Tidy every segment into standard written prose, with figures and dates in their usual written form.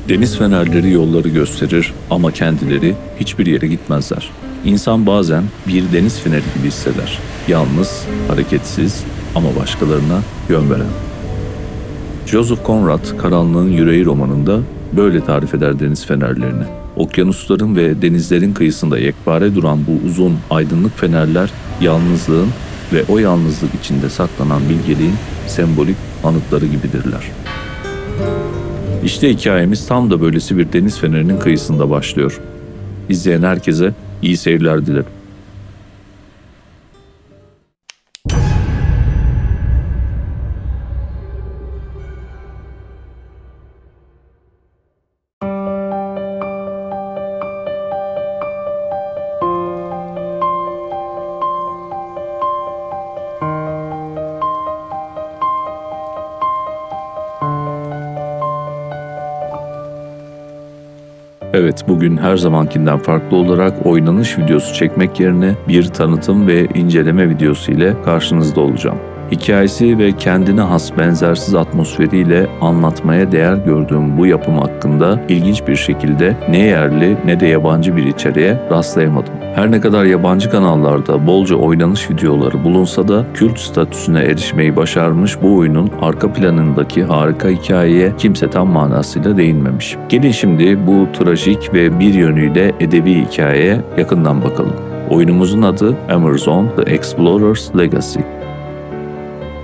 Deniz fenerleri yolları gösterir ama kendileri hiçbir yere gitmezler. İnsan bazen bir deniz feneri gibi hisseder. Yalnız, hareketsiz ama başkalarına yön veren. Joseph Conrad, Karanlığın Yüreği romanında böyle tarif eder deniz fenerlerini. Okyanusların ve denizlerin kıyısında yekpare duran bu uzun, aydınlık fenerler yalnızlığın ve o yalnızlık içinde saklanan bilgeliğin sembolik anıtları gibidirler. İşte hikayemiz tam da böylesi bir deniz fenerinin kıyısında başlıyor. İzleyen herkese iyi seyirler dilerim. Evet, bugün her zamankinden farklı olarak oynanış videosu çekmek yerine bir tanıtım ve inceleme videosu ile karşınızda olacağım. Hikayesi ve kendine has benzersiz atmosferiyle anlatmaya değer gördüğüm bu yapım hakkında ilginç bir şekilde ne yerli ne de yabancı bir içeriğe rastlayamadım. Her ne kadar yabancı kanallarda bolca oynanış videoları bulunsa da kült statüsüne erişmeyi başarmış bu oyunun arka planındaki harika hikayeye kimse tam manasıyla değinmemiş. Gelin şimdi bu trajik ve bir yönüyle edebi hikayeye yakından bakalım. Oyunumuzun adı Emerson: The Explorer's Legacy.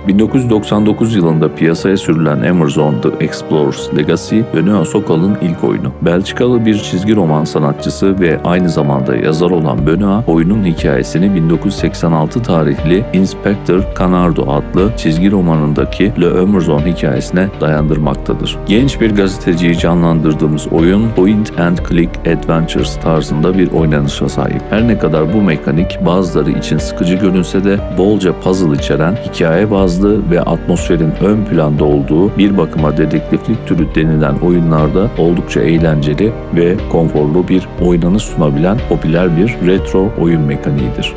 1999 yılında piyasaya sürülen Emerson: The Explorer's Legacy, Benoît Sokal'ın ilk oyunu. Belçikalı bir çizgi roman sanatçısı ve aynı zamanda yazar olan Benoît, oyunun hikayesini 1986 tarihli Inspector Canardo adlı çizgi romanındaki Le Emerson hikayesine dayandırmaktadır. Genç bir gazeteciyi canlandırdığımız oyun, Point and Click Adventures tarzında bir oynanışa sahip. Her ne kadar bu mekanik bazıları için sıkıcı görünse de bolca puzzle içeren, hikaye bazlı ve atmosferin ön planda olduğu bir bakıma dedektiflik türü denilen oyunlarda oldukça eğlenceli ve konforlu bir oynanış sunabilen popüler bir retro oyun mekaniğidir.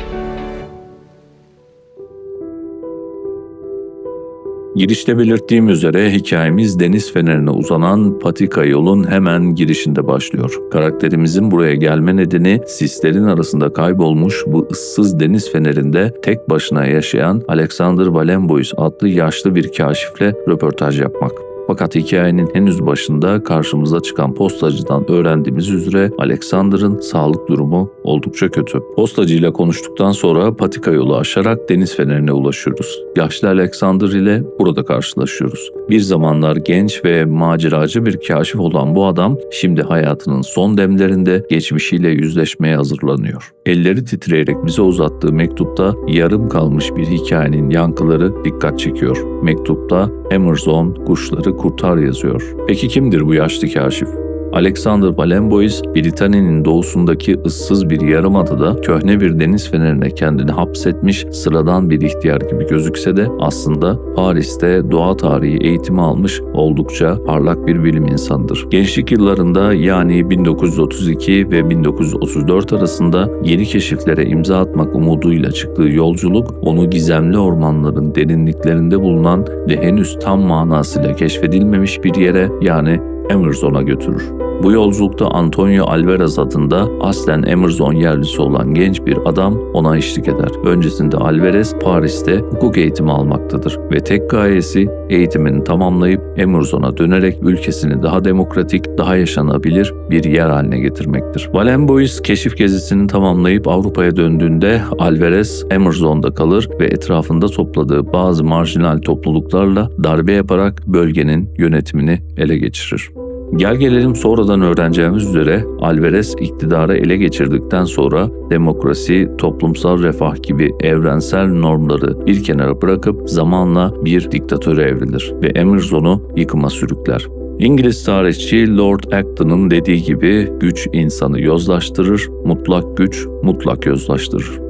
Girişte belirttiğim üzere hikayemiz deniz fenerine uzanan patika yolun hemen girişinde başlıyor. Karakterimizin buraya gelme nedeni sislerin arasında kaybolmuş bu ıssız deniz fenerinde tek başına yaşayan Alexander Valenbois adlı yaşlı bir kaşifle röportaj yapmak. Fakat hikayenin henüz başında karşımıza çıkan postacıdan öğrendiğimiz üzere Alexander'ın sağlık durumu oldukça kötü. Postacıyla konuştuktan sonra patika yolu aşarak deniz fenerine ulaşıyoruz. Yaşlı Alexander ile burada karşılaşıyoruz. Bir zamanlar genç ve maceracı bir kaşif olan bu adam şimdi hayatının son demlerinde geçmişiyle yüzleşmeye hazırlanıyor. Elleri titreyerek bize uzattığı mektupta yarım kalmış bir hikayenin yankıları dikkat çekiyor. Mektupta Emerson kuşları kurtar yazıyor. Peki kimdir bu yaşlı kaşif? Alexander Valenbois, Britanya'nın doğusundaki ıssız bir yarımadada köhne bir deniz fenerine kendini hapsetmiş sıradan bir ihtiyar gibi gözükse de aslında Paris'te doğa tarihi eğitimi almış oldukça parlak bir bilim insanıdır. Gençlik yıllarında yani 1932 ve 1934 arasında yeni keşiflere imza atmak umuduyla çıktığı yolculuk onu gizemli ormanların derinliklerinde bulunan ve henüz tam manasıyla keşfedilmemiş bir yere yani Emerson'a götürür. Bu yolculukta Antonio Alvarez adında aslen Emerson yerlisi olan genç bir adam ona eşlik eder. Öncesinde Alvarez Paris'te hukuk eğitimi almaktadır ve tek gayesi eğitimini tamamlayıp Emerson'a dönerek ülkesini daha demokratik, daha yaşanabilir bir yer haline getirmektir. Valenbois keşif gezisini tamamlayıp Avrupa'ya döndüğünde Alvarez Emerson'da kalır ve etrafında topladığı bazı marjinal topluluklarla darbe yaparak bölgenin yönetimini ele geçirir. Gel gelelim sonradan öğreneceğimiz üzere Alvarez iktidarı ele geçirdikten sonra demokrasi, toplumsal refah gibi evrensel normları bir kenara bırakıp zamanla bir diktatöre evrilir ve Emerson'u yıkıma sürükler. İngiliz tarihçi Lord Acton'un dediği gibi güç insanı yozlaştırır, mutlak güç mutlak yozlaştırır.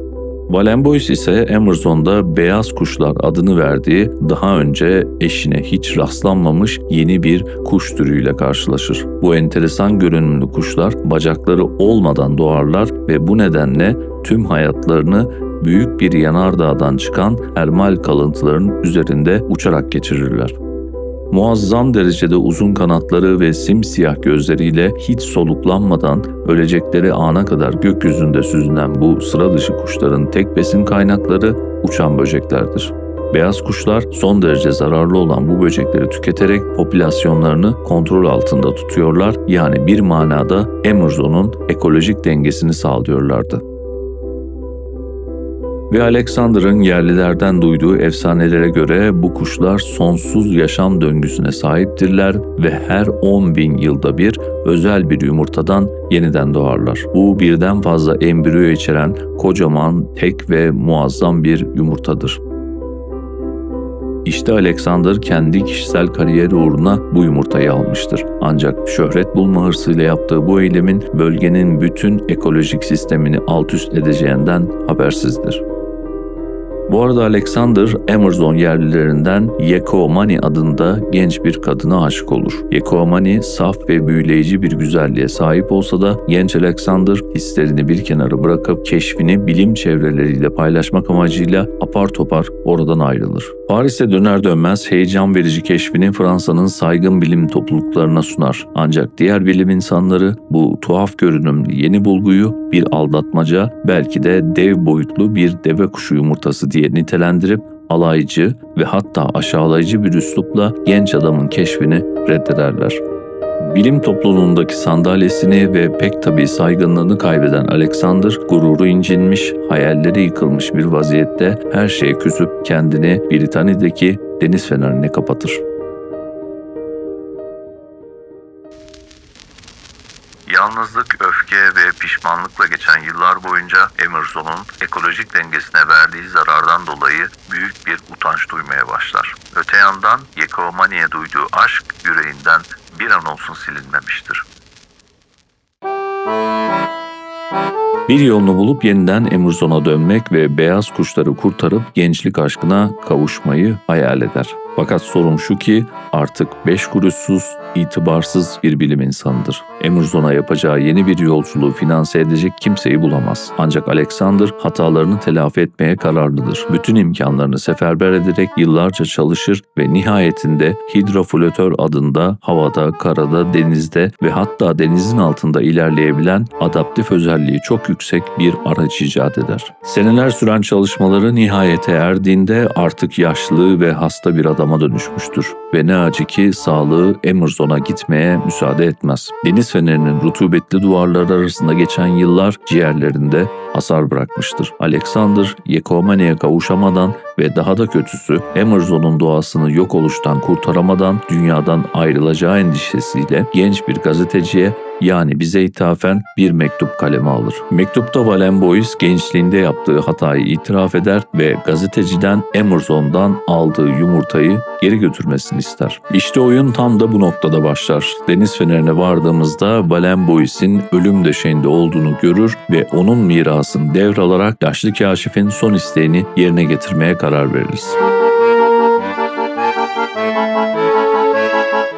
Valenbois ise Emerson'da beyaz kuşlar adını verdiği daha önce eşine hiç rastlanmamış yeni bir kuş türüyle karşılaşır. Bu enteresan görünümlü kuşlar bacakları olmadan doğarlar ve bu nedenle tüm hayatlarını büyük bir yanardağdan çıkan termal kalıntıların üzerinde uçarak geçirirler. Muazzam derecede uzun kanatları ve simsiyah gözleriyle hiç soluklanmadan ölecekleri ana kadar gökyüzünde süzülen bu sıra dışı kuşların tek besin kaynakları uçan böceklerdir. Beyaz kuşlar son derece zararlı olan bu böcekleri tüketerek popülasyonlarını kontrol altında tutuyorlar, yani bir manada Emerson'un ekolojik dengesini sağlıyorlardı. Ve Alexander'ın yerlilerden duyduğu efsanelere göre bu kuşlar sonsuz yaşam döngüsüne sahiptirler ve her 10.000 yılda bir özel bir yumurtadan yeniden doğarlar. Bu birden fazla embriyo içeren kocaman, tek ve muazzam bir yumurtadır. İşte Alexander kendi kişisel kariyeri uğruna bu yumurtayı almıştır. Ancak şöhret bulma hırsıyla yaptığı bu eylemin bölgenin bütün ekolojik sistemini alt üst edeceğinden habersizdir. Bu arada Alexander, Emerson yerlilerinden Yeko Mani adında genç bir kadına aşık olur. Yeko Mani saf ve büyüleyici bir güzelliğe sahip olsa da genç Alexander hislerini bir kenara bırakıp keşfini bilim çevreleriyle paylaşmak amacıyla apar topar oradan ayrılır. Paris'e döner dönmez heyecan verici keşfini Fransa'nın saygın bilim topluluklarına sunar. Ancak diğer bilim insanları bu tuhaf görünümlü yeni bulguyu bir aldatmaca, belki de dev boyutlu bir deve kuşu yumurtası diye nitelendirip alaycı ve hatta aşağılayıcı bir üslupla genç adamın keşfini reddederler. Bilim topluluğundaki sandalyesini ve pek tabii saygınlığını kaybeden Alexander, gururu incinmiş, hayalleri yıkılmış bir vaziyette her şeye küsüp kendini Britanya'daki deniz fenerine kapatır. Yalnızlık, öfke ve pişmanlıkla geçen yıllar boyunca Emerson'un ekolojik dengesine verdiği zarardan dolayı büyük bir utanç duymaya başlar. Öte yandan Yeko Mani'ye duyduğu aşk yüreğinden bir an olsun silinmemiştir. Bir yolunu bulup yeniden Emerson'a dönmek ve beyaz kuşları kurtarıp gençlik aşkına kavuşmayı hayal eder. Fakat sorun şu ki artık 5 kuruşsuz, itibarsız bir bilim insanıdır. Emerson'a yapacağı yeni bir yolculuğu finanse edecek kimseyi bulamaz. Ancak Alexander hatalarını telafi etmeye kararlıdır. Bütün imkanlarını seferber ederek yıllarca çalışır ve nihayetinde hidroflotör adında havada, karada, denizde ve hatta denizin altında ilerleyebilen adaptif özelliği çok yüksek bir araç icat eder. Seneler süren çalışmaları nihayete erdiğinde artık yaşlı ve hasta bir adama dönüşmüştür ve ne acı ki sağlığı Emerson'a gitmeye müsaade etmez. Deniz fenerinin rutubetli duvarları arasında geçen yıllar ciğerlerinde hasar bırakmıştır. Alexander, Yeko Mani'ye kavuşamadan ve daha da kötüsü Emerson'un doğasını yok oluştan kurtaramadan dünyadan ayrılacağı endişesiyle genç bir gazeteciye, yani bize ithafen bir mektup kaleme alır. Mektupta Valen Boyce gençliğinde yaptığı hatayı itiraf eder ve gazeteciden Emerson'dan aldığı yumurtayı geri götürmesini ister. İşte oyun tam da bu noktada başlar. Deniz fenerine vardığımızda Valen Boyce'in ölüm döşeğinde olduğunu görür ve onun mirasını devralarak yaşlı kaşifin son isteğini yerine getirmeye karar veririz.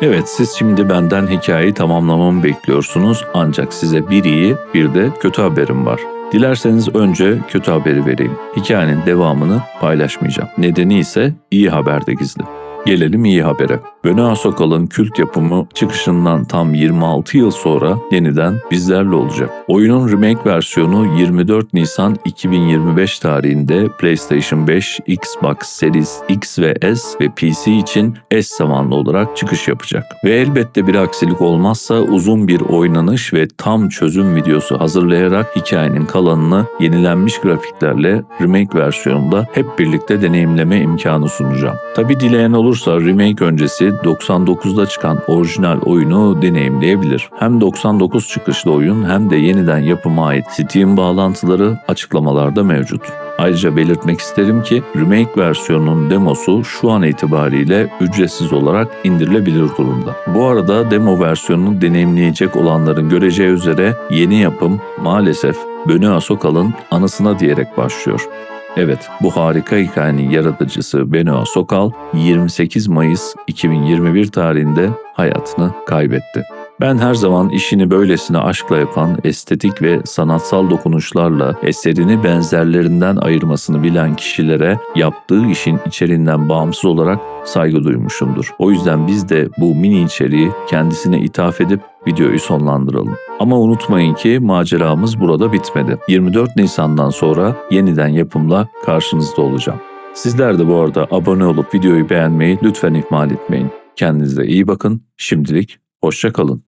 Evet, siz şimdi benden hikayeyi tamamlamamı bekliyorsunuz, ancak size bir iyi bir de kötü haberim var. Dilerseniz önce kötü haberi vereyim. Hikayenin devamını paylaşmayacağım. Nedeni ise iyi haberde gizli. Gelelim iyi habere. Benoît Sokal'ın kült yapımı çıkışından tam 26 yıl sonra yeniden bizlerle olacak. Oyunun remake versiyonu 24 Nisan 2025 tarihinde PlayStation 5, Xbox Series X ve S ve PC için eş zamanlı olarak çıkış yapacak. Ve elbette bir aksilik olmazsa uzun bir oynanış ve tam çözüm videosu hazırlayarak hikayenin kalanını yenilenmiş grafiklerle remake versiyonunda hep birlikte deneyimleme imkanı sunacağım. Tabi dileyen olursa remake öncesi 99'da çıkan orijinal oyunu deneyimleyebilir. Hem 99 çıkışlı oyun hem de yeniden yapıma ait Steam bağlantıları açıklamalarda mevcut. Ayrıca belirtmek isterim ki remake versiyonunun demosu şu an itibariyle ücretsiz olarak indirilebilir durumda. Bu arada demo versiyonunu deneyimleyecek olanların göreceği üzere yeni yapım maalesef Benoît Sokal'ın anısına diyerek başlıyor. Evet, bu harika hikayenin yaratıcısı Benoît Sokal 28 Mayıs 2021 tarihinde hayatını kaybetti. Ben her zaman işini böylesine aşkla yapan, estetik ve sanatsal dokunuşlarla eserini benzerlerinden ayırmasını bilen kişilere yaptığı işin içeriğinden bağımsız olarak saygı duymuşumdur. O yüzden biz de bu mini içeriği kendisine ithaf edip videoyu sonlandıralım. Ama unutmayın ki maceramız burada bitmedi. 24 Nisan'dan sonra yeniden yapımla karşınızda olacağım. Sizler de bu arada abone olup videoyu beğenmeyi lütfen ihmal etmeyin. Kendinize iyi bakın. Şimdilik hoşça kalın.